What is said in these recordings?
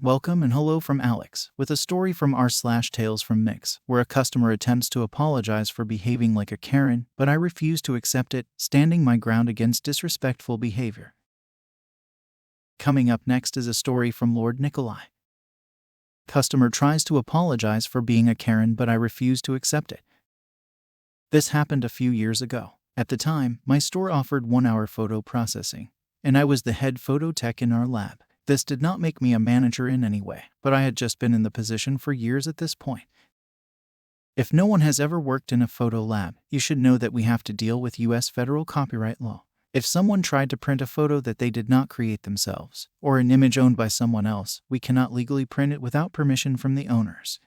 Welcome and hello from Alex, with a story from r/TalesFrom Mix, where a customer attempts to apologize for behaving like a Karen, but I refuse to accept it, standing my ground against disrespectful behavior. Coming up next is a story from Lord Nikolai. Customer tries to apologize for being a Karen, but I refuse to accept it. This happened a few years ago. At the time, my store offered 1-hour photo processing, and I was the head photo tech in our lab. This did not make me a manager in any way, but I had just been in the position for years at this point. If no one has ever worked in a photo lab, you should know that we have to deal with US federal copyright law. If someone tried to print a photo that they did not create themselves, or an image owned by someone else, we cannot legally print it without permission from the owners.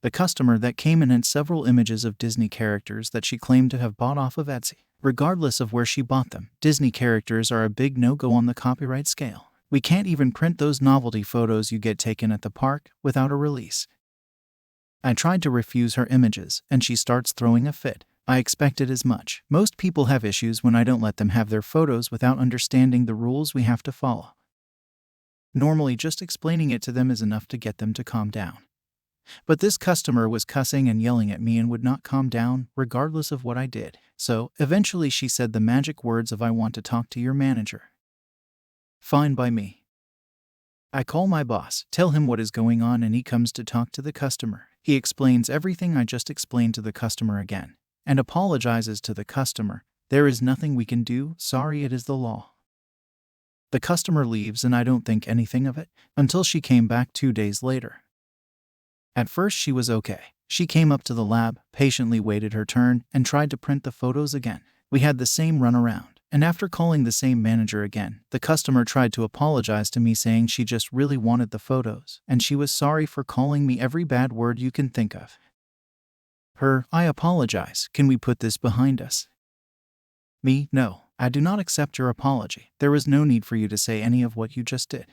The customer that came in had several images of Disney characters that she claimed to have bought off of Etsy. Regardless of where she bought them, Disney characters are a big no-go on the copyright scale. We can't even print those novelty photos you get taken at the park without a release. I tried to refuse her images, and she starts throwing a fit. I expected as much. Most people have issues when I don't let them have their photos without understanding the rules we have to follow. Normally, just explaining it to them is enough to get them to calm down. But this customer was cussing and yelling at me and would not calm down, regardless of what I did. So, eventually she said the magic words of "I want to talk to your manager." Fine by me. I call my boss, tell him what is going on, and he comes to talk to the customer. He explains everything I just explained to the customer again, and apologizes to the customer. There is nothing we can do, sorry, it is the law. The customer leaves and I don't think anything of it, until she came back 2 days later. At first she was okay. She came up to the lab, patiently waited her turn, and tried to print the photos again. We had the same runaround. And after calling the same manager again, the customer tried to apologize to me, saying she just really wanted the photos, and she was sorry for calling me every bad word you can think of. I apologize, can we put this behind us? Me, no, I do not accept your apology. There was no need for you to say any of what you just did.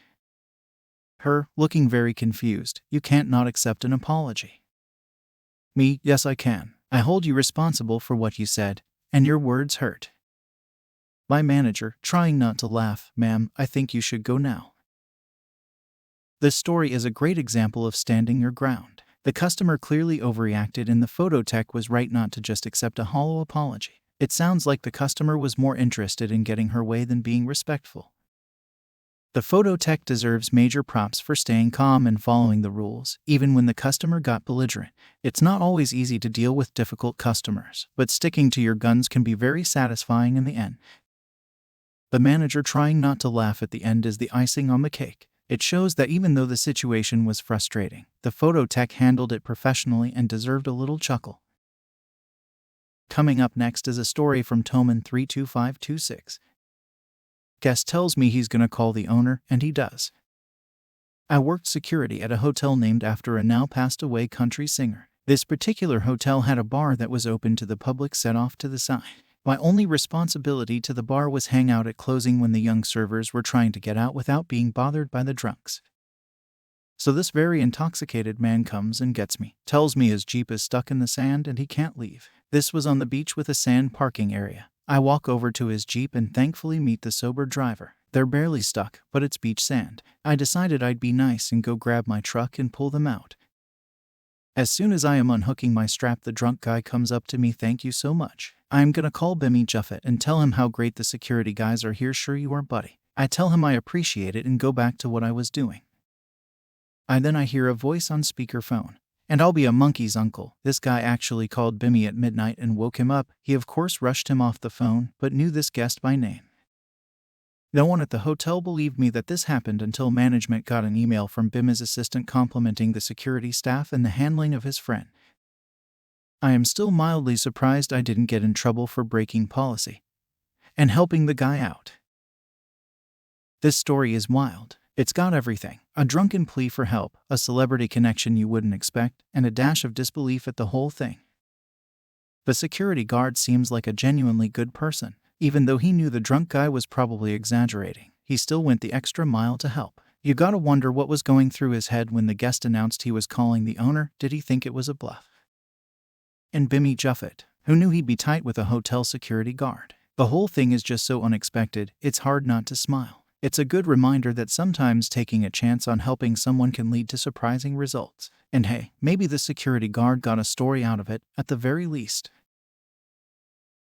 Looking very confused, you can't not accept an apology. Me, yes I can. I hold you responsible for what you said, and your words hurt. My manager, trying not to laugh, "Ma'am, I think you should go now." This story is a great example of standing your ground. The customer clearly overreacted, and the photo tech was right not to just accept a hollow apology. It sounds like the customer was more interested in getting her way than being respectful. The photo tech deserves major props for staying calm and following the rules, even when the customer got belligerent. It's not always easy to deal with difficult customers, but sticking to your guns can be very satisfying in the end. The manager trying not to laugh at the end is the icing on the cake. It shows that even though the situation was frustrating, the photo tech handled it professionally and deserved a little chuckle. Coming up next is a story from Toman32526. Guest tells me he's gonna call the owner, and he does. I worked security at a hotel named after a now passed away country singer. This particular hotel had a bar that was open to the public set off to the side. My only responsibility to the bar was hang out at closing when the young servers were trying to get out without being bothered by the drunks. So this very intoxicated man comes and gets me, tells me his Jeep is stuck in the sand and he can't leave. This was on the beach with a sand parking area. I walk over to his Jeep and thankfully meet the sober driver. They're barely stuck, but it's beach sand. I decided I'd be nice and go grab my truck and pull them out. As soon as I am unhooking my strap, the drunk guy comes up to me, "Thank you so much. I'm gonna call Bimmy Juffet and tell him how great the security guys are here." "Sure you are, buddy." I tell him I appreciate it and go back to what I was doing. I hear a voice on speakerphone. "And I'll be a monkey's uncle." This guy actually called Bimmy at midnight and woke him up. He of course rushed him off the phone, but knew this guest by name. No one at the hotel believed me that this happened until management got an email from Bimmy's assistant complimenting the security staff and the handling of his friend. I am still mildly surprised I didn't get in trouble for breaking policy and helping the guy out. This story is wild. It's got everything: a drunken plea for help, a celebrity connection you wouldn't expect, and a dash of disbelief at the whole thing. The security guard seems like a genuinely good person. Even though he knew the drunk guy was probably exaggerating, he still went the extra mile to help. You gotta wonder what was going through his head when the guest announced he was calling the owner. Did he think it was a bluff? And Bimmy Juffet, who knew he'd be tight with a hotel security guard. The whole thing is just so unexpected, it's hard not to smile. It's a good reminder that sometimes taking a chance on helping someone can lead to surprising results. And hey, maybe the security guard got a story out of it, at the very least.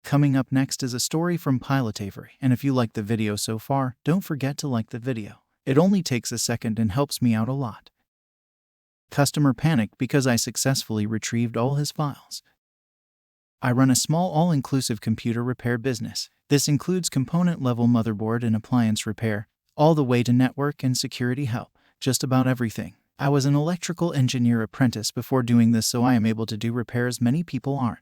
Coming up next is a story from pilotavery, and if you like the video so far, don't forget to like the video. It only takes a second and helps me out a lot. Customer panicked because I successfully retrieved all his files. I run a small all-inclusive computer repair business. This includes component-level motherboard and appliance repair, all the way to network and security help, just about everything. I was an electrical engineer apprentice before doing this, so I am able to do repairs many people aren't.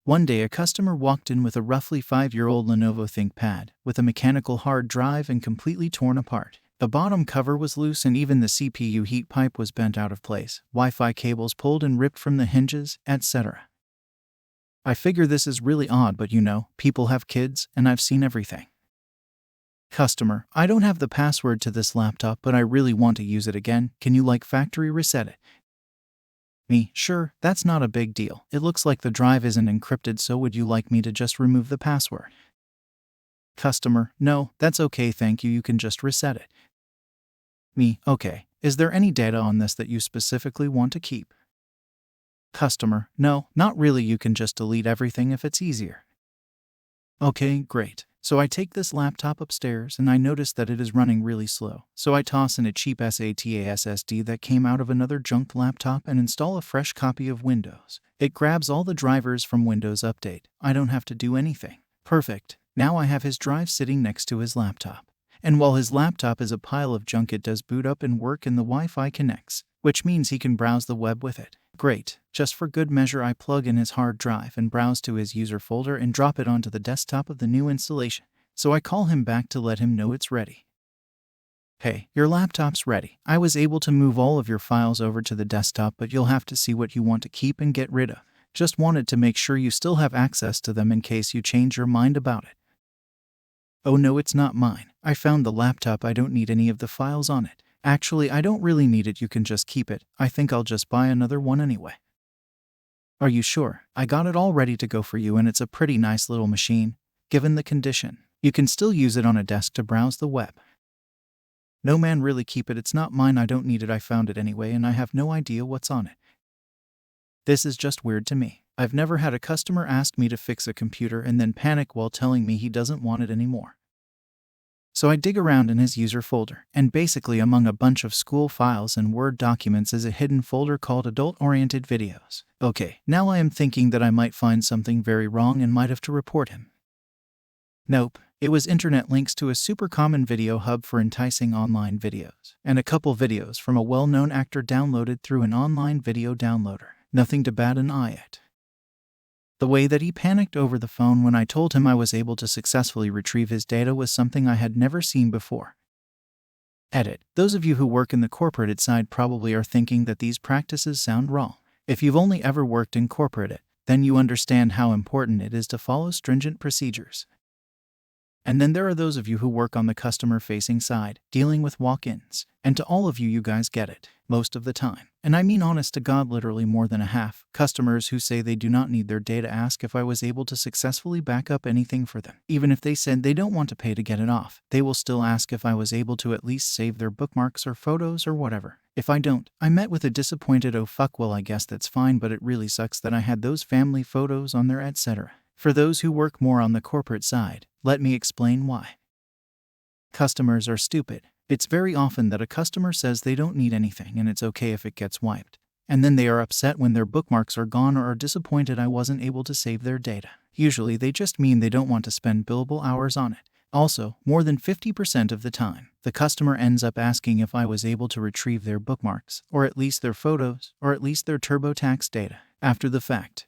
One day a customer walked in with a roughly 5-year-old Lenovo ThinkPad with a mechanical hard drive and completely torn apart. The bottom cover was loose and even the CPU heat pipe was bent out of place, Wi-Fi cables pulled and ripped from the hinges, etc. I figure this is really odd, but people have kids and I've seen everything. Customer, I don't have the password to this laptop, but I really want to use it again. Can you factory reset it? Me, sure, that's not a big deal. It looks like the drive isn't encrypted, so would you like me to just remove the password? Customer, no, that's okay, thank you, you can just reset it. Me, okay. Is there any data on this that you specifically want to keep? Customer, no, not really, you can just delete everything if it's easier. Okay, great. So I take this laptop upstairs and I notice that it is running really slow. So I toss in a cheap SATA SSD that came out of another junk laptop and install a fresh copy of Windows. It grabs all the drivers from Windows Update. I don't have to do anything. Perfect. Now I have his drive sitting next to his laptop. And while his laptop is a pile of junk, it does boot up and work and the Wi-Fi connects, which means he can browse the web with it. Great. Just for good measure, I plug in his hard drive and browse to his user folder and drop it onto the desktop of the new installation. So I call him back to let him know it's ready. Hey, your laptop's ready. I was able to move all of your files over to the desktop, but you'll have to see what you want to keep and get rid of. Just wanted to make sure you still have access to them in case you change your mind about it. Oh no, it's not mine. I found the laptop. I don't need any of the files on it. Actually, I don't really need it. You can just keep it. I think I'll just buy another one anyway. Are you sure? I got it all ready to go for you and it's a pretty nice little machine, given the condition. You can still use it on a desk to browse the web. No man, really keep it. It's not mine. I don't need it. I found it anyway and I have no idea what's on it. This is just weird to me. I've never had a customer ask me to fix a computer and then panic while telling me he doesn't want it anymore. So I dig around in his user folder, and basically among a bunch of school files and Word documents is a hidden folder called Adult-Oriented Videos. Okay, now I am thinking that I might find something very wrong and might have to report him. Nope, it was internet links to a super common video hub for enticing online videos, and a couple videos from a well-known actor downloaded through an online video downloader. Nothing to bat an eye at. The way that he panicked over the phone when I told him I was able to successfully retrieve his data was something I had never seen before. Edit. Those of you who work in the corporate side probably are thinking that these practices sound wrong. If you've only ever worked in corporate, then you understand how important it is to follow stringent procedures. And then there are those of you who work on the customer-facing side, dealing with walk-ins. And to all of you, you guys get it, most of the time. And I mean honest to God, literally more than a half. Customers who say they do not need their data ask if I was able to successfully back up anything for them. Even if they said they don't want to pay to get it off, they will still ask if I was able to at least save their bookmarks or photos or whatever. If I don't, I met with a disappointed "oh fuck, well I guess that's fine, but it really sucks that I had those family photos on there, etc." For those who work more on the corporate side, let me explain why. Customers are stupid. It's very often that a customer says they don't need anything and it's okay if it gets wiped. And then they are upset when their bookmarks are gone or are disappointed I wasn't able to save their data. Usually they just mean they don't want to spend billable hours on it. Also, more than 50% of the time, the customer ends up asking if I was able to retrieve their bookmarks, or at least their photos, or at least their TurboTax data, after the fact.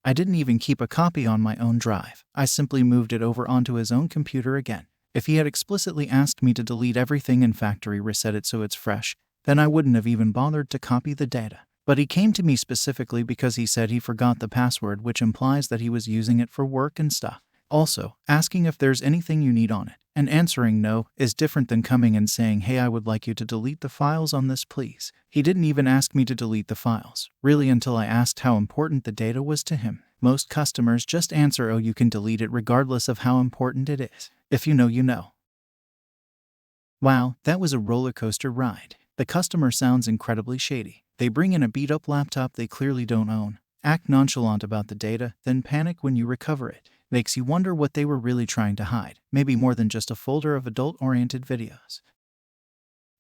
I didn't even keep a copy on my own drive. I simply moved it over onto his own computer again. If he had explicitly asked me to delete everything and factory reset it so it's fresh, then I wouldn't have even bothered to copy the data. But he came to me specifically because he said he forgot the password, which implies that he was using it for work and stuff. Also, asking if there's anything you need on it, and answering no, is different than coming and saying, "Hey, I would like you to delete the files on this, please." He didn't even ask me to delete the files, really, until I asked how important the data was to him. Most customers just answer, "Oh, you can delete it," regardless of how important it is. If you know, you know. Wow, that was a roller coaster ride. The customer sounds incredibly shady. They bring in a beat-up laptop they clearly don't own, act nonchalant about the data, then panic when you recover it. Makes you wonder what they were really trying to hide. Maybe more than just a folder of adult-oriented videos.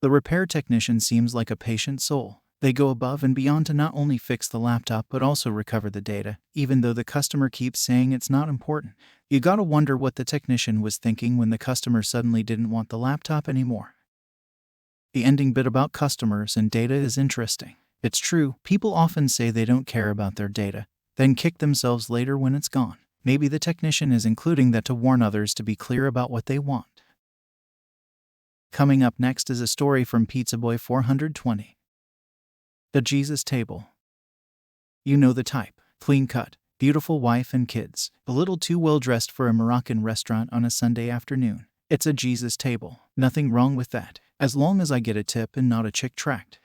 The repair technician seems like a patient soul. They go above and beyond to not only fix the laptop but also recover the data, even though the customer keeps saying it's not important. You gotta wonder what the technician was thinking when the customer suddenly didn't want the laptop anymore. The ending bit about customers and data is interesting. It's true, people often say they don't care about their data, then kick themselves later when it's gone. Maybe the technician is including that to warn others to be clear about what they want. Coming up next is a story from PizzaBoy420. The Jesus Table. You know the type. Clean-cut, beautiful wife and kids, a little too well-dressed for a Moroccan restaurant on a Sunday afternoon. It's a Jesus table. Nothing wrong with that, as long as I get a tip and not a chick tract.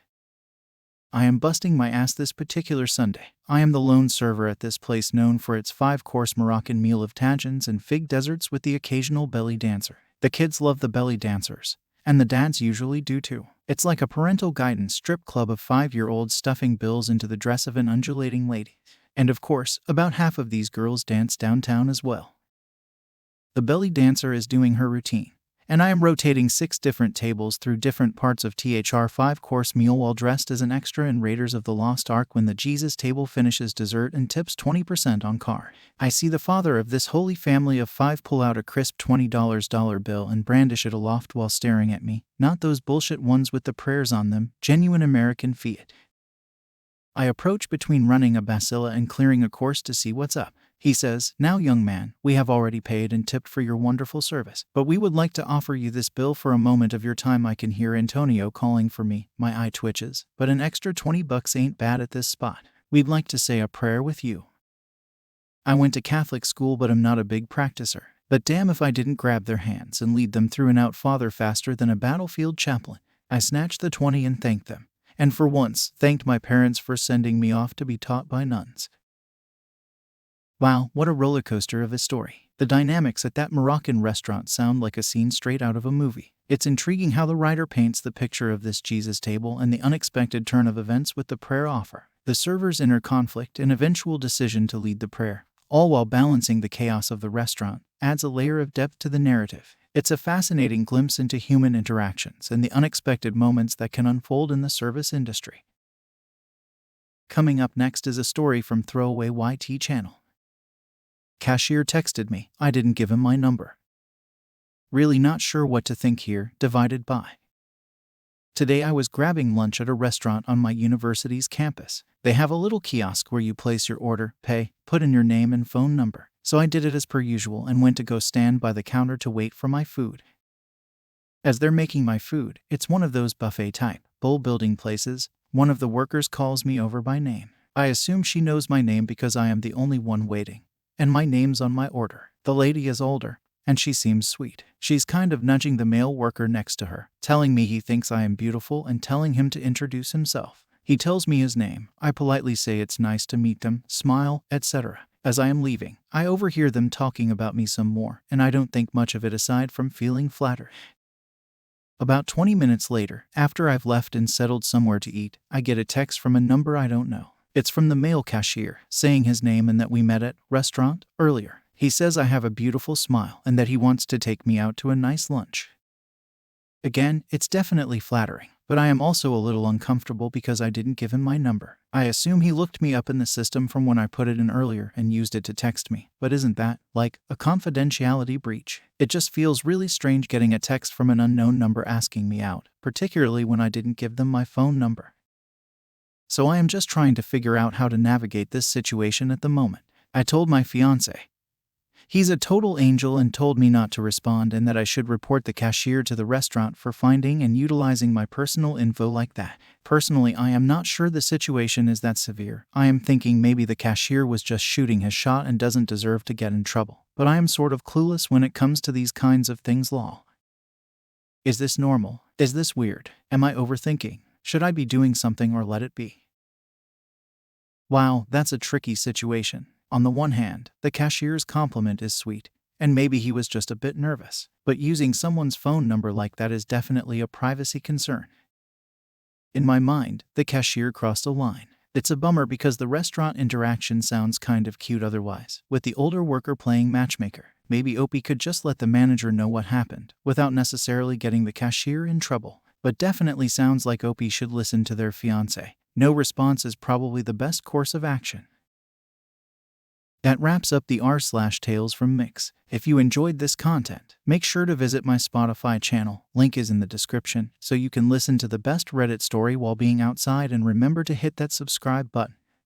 I am busting my ass this particular Sunday. I am the lone server at this place known for its 5-course Moroccan meal of tagines and fig desserts with the occasional belly dancer. The kids love the belly dancers, and the dads usually do too. It's like a parental guidance strip club of 5-year-olds stuffing bills into the dress of an undulating lady. And of course, about half of these girls dance downtown as well. The belly dancer is doing her routine, and I am rotating 6 different tables through different parts of THR 5-course meal while dressed as an extra in Raiders of the Lost Ark when the Jesus table finishes dessert and tips 20% on card. I see the father of this holy family of 5 pull out a crisp $20 dollar bill and brandish it aloft while staring at me, not those bullshit ones with the prayers on them, genuine American fiat. I approach between running a bacilla and clearing a course to see what's up. He says, "Now young man, we have already paid and tipped for your wonderful service, but we would like to offer you this bill for a moment of your time." I can hear Antonio calling for me. My eye twitches, but an extra $20 ain't bad at this spot. We'd like to say a prayer with you. I went to Catholic school but am not a big practicer. But damn if I didn't grab their hands and lead them through and out Father faster than a battlefield chaplain. I snatched the 20 and thanked them. And for once, thanked my parents for sending me off to be taught by nuns. Wow, what a roller coaster of a story. The dynamics at that Moroccan restaurant sound like a scene straight out of a movie. It's intriguing how the writer paints the picture of this Jesus table and the unexpected turn of events with the prayer offer, the server's inner conflict and eventual decision to lead the prayer, all while balancing the chaos of the restaurant, adds a layer of depth to the narrative. It's a fascinating glimpse into human interactions and the unexpected moments that can unfold in the service industry. Coming up next is a story from ThrowawayYTChannel. Cashier texted me. I didn't give him my number. Really not sure what to think here, divided by. Today I was grabbing lunch at a restaurant on my university's campus. They have a little kiosk where you place your order, pay, put in your name and phone number. So I did it as per usual and went to go stand by the counter to wait for my food. As they're making my food, it's one of those buffet-type, bowl-building places. One of the workers calls me over by name. I assume she knows my name because I am the only one waiting, and my name's on my order. The lady is older, and she seems sweet. She's kind of nudging the male worker next to her, telling me he thinks I am beautiful and telling him to introduce himself. He tells me his name. I politely say it's nice to meet them, smile, etc. As I am leaving, I overhear them talking about me some more, and I don't think much of it aside from feeling flattered. About 20 minutes later, after I've left and settled somewhere to eat, I get a text from a number I don't know. It's from the male cashier, saying his name and that we met at restaurant earlier. He says I have a beautiful smile and that he wants to take me out to a nice lunch. Again, it's definitely flattering, but I am also a little uncomfortable because I didn't give him my number. I assume he looked me up in the system from when I put it in earlier and used it to text me, but isn't that, like, a confidentiality breach? It just feels really strange getting a text from an unknown number asking me out, particularly when I didn't give them my phone number. So I am just trying to figure out how to navigate this situation at the moment. I told my fiancé. He's a total angel and told me not to respond and that I should report the cashier to the restaurant for finding and utilizing my personal info like that. Personally, I am not sure the situation is that severe. I am thinking maybe the cashier was just shooting his shot and doesn't deserve to get in trouble. But I am sort of clueless when it comes to these kinds of things. Lol. Is this normal? Is this weird? Am I overthinking? Should I be doing something or let it be? Wow, that's a tricky situation. On the one hand, the cashier's compliment is sweet. And maybe he was just a bit nervous. But using someone's phone number like that is definitely a privacy concern. In my mind, the cashier crossed a line. It's a bummer because the restaurant interaction sounds kind of cute otherwise, with the older worker playing matchmaker. Maybe Opie could just let the manager know what happened, without necessarily getting the cashier in trouble. But definitely sounds like Opie should listen to their fiancé. No response is probably the best course of action. That wraps up the r/Tales from Mix. If you enjoyed this content, make sure to visit my Spotify channel. Link is in the description, so you can listen to the best Reddit story while being outside, and remember to hit that subscribe button.